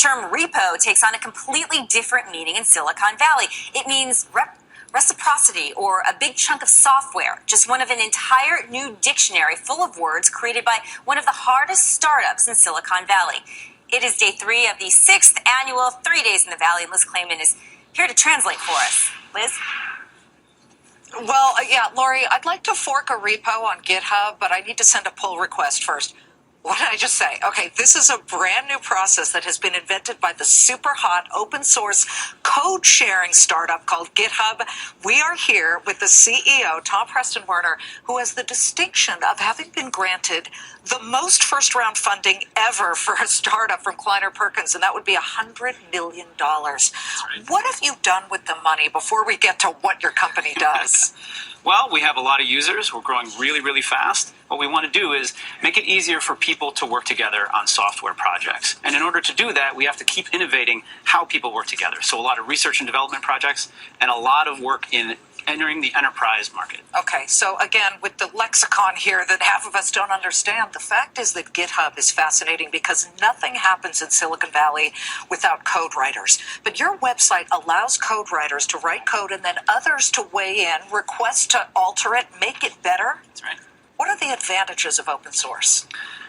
term repo takes on a completely different meaning in Silicon Valley. It means reciprocity, or a big chunk of software, just one of an entire new dictionary full of words created by one of the hardest startups in Silicon Valley. It is day 3 of the 6th annual 3 Days in the Valley, and Liz Clayman is here to translate for us. Liz? Well, yeah, Lori, I'd like to fork a repo on GitHub, but I need to send a pull request first. What did I just say? Okay, this is a brand new process that has been invented by the super hot open source code sharing startup called GitHub. We are here with the CEO, Preston Werner, who has the distinction of having been granted the most first round funding ever for a startup from Kleiner Perkins, and that would be $100 million. Right. What have you done with the money before we get to what your company does? Well, we have a lot of users. We're growing really, really fast. What we want to do is make it easier for people to work together on software projects. And in order to do that, we have to keep innovating how people work together. So a lot of research and development projects and a lot of work in entering the enterprise market. Okay, so again, with the lexicon here that half of us don't understand, the fact is that GitHub is fascinating because nothing happens in Silicon Valley without code writers. But your website allows code writers to write code and then others to weigh in, request to alter it, make it better. That's right. What are the advantages of open source?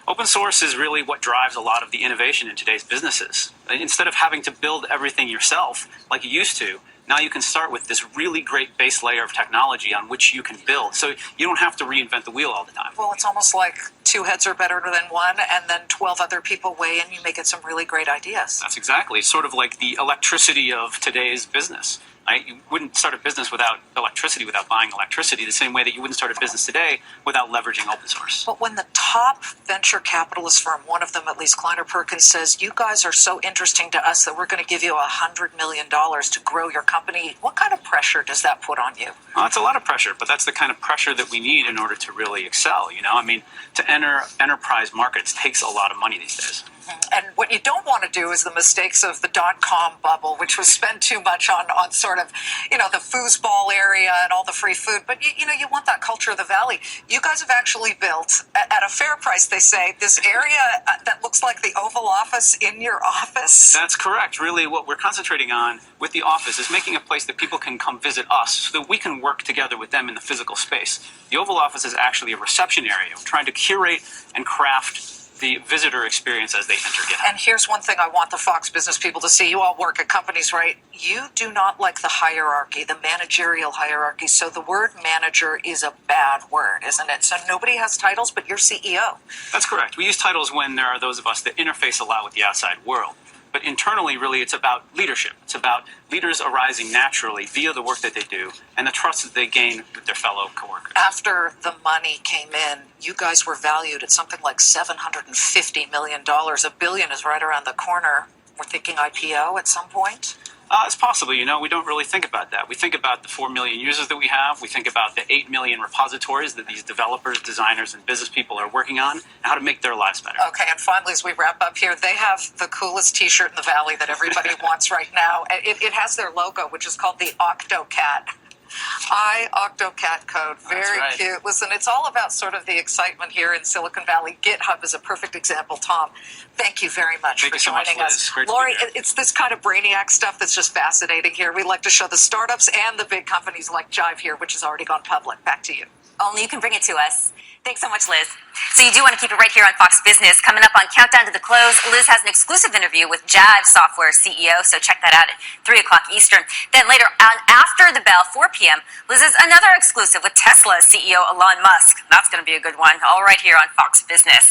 Open source is really what drives a lot of the innovation in today's businesses. Instead of having to build everything yourself like you used to, now you can start with this really great base layer of technology on which you can build. So you don't have to reinvent the wheel all the time. Well, it's almost like 2 heads are better than one, and then 12 other people weigh in, you may get some really great ideas. That's exactly. It's sort of like the electricity of today's business. Right? You wouldn't start a business without electricity, without buying electricity, the same way that you wouldn't start a business today without leveraging open source. But when the top venture capitalist firm, one of them at least, Kleiner Perkins, says, you guys are so interesting to us that we're going to give you $100 million to grow your company, what kind of pressure does that put on you? Well, it's a lot of pressure, but that's the kind of pressure that we need in order to really excel. You know, I mean, to enter enterprise markets takes a lot of money these days. And what you don't want to do is the mistakes of the dot-com bubble, which was spend too much on sort of, the foosball area and all the free food. But, you want that culture of the Valley. You guys have actually built, at a fair price, they say, this area that looks like the Oval Office in your office. That's correct. Really, what we're concentrating on with the office is making a place that people can come visit us so that we can work together with them in the physical space. The Oval Office is actually a reception area. We're trying to curate and craft the visitor experience as they enter GitHub. And here's one thing I want the Fox business people to see. You all work at companies, right? You do not like the hierarchy, the managerial hierarchy. So the word manager is a bad word, isn't it? So nobody has titles but you're CEO. That's correct. We use titles when there are those of us that interface a lot with the outside world. But internally, really, it's about leadership. It's about leaders arising naturally via the work that they do and the trust that they gain with their fellow coworkers. After the money came in, you guys were valued at something like $750 million. $1 billion is right around the corner. We're thinking IPO at some point? It's possible. We don't really think about that. We think about the 4 million users that we have. We think about the 8 million repositories that these developers, designers, and business people are working on, and how to make their lives better. Okay, and finally, as we wrap up here, they have the coolest T-shirt in the Valley that everybody wants right now. It has their logo, which is called the Octocat. Octocat code. Very right. Cute. Listen, it's all about sort of the excitement here in Silicon Valley. GitHub is a perfect example. Tom, thank you very much for joining us. Lori, it's this kind of brainiac stuff that's just fascinating here. We like to show the startups and the big companies like Jive here, which has already gone public. Back to you. Only you can bring it to us. Thanks so much, Liz. So you do want to keep it right here on Fox Business. Coming up on Countdown to the Close, Liz has an exclusive interview with Jive Software CEO, so check that out at 3 o'clock Eastern. Then later on, after the bell, 4 p.m., Liz has another exclusive with Tesla CEO Elon Musk. That's going to be a good one, all right here on Fox Business.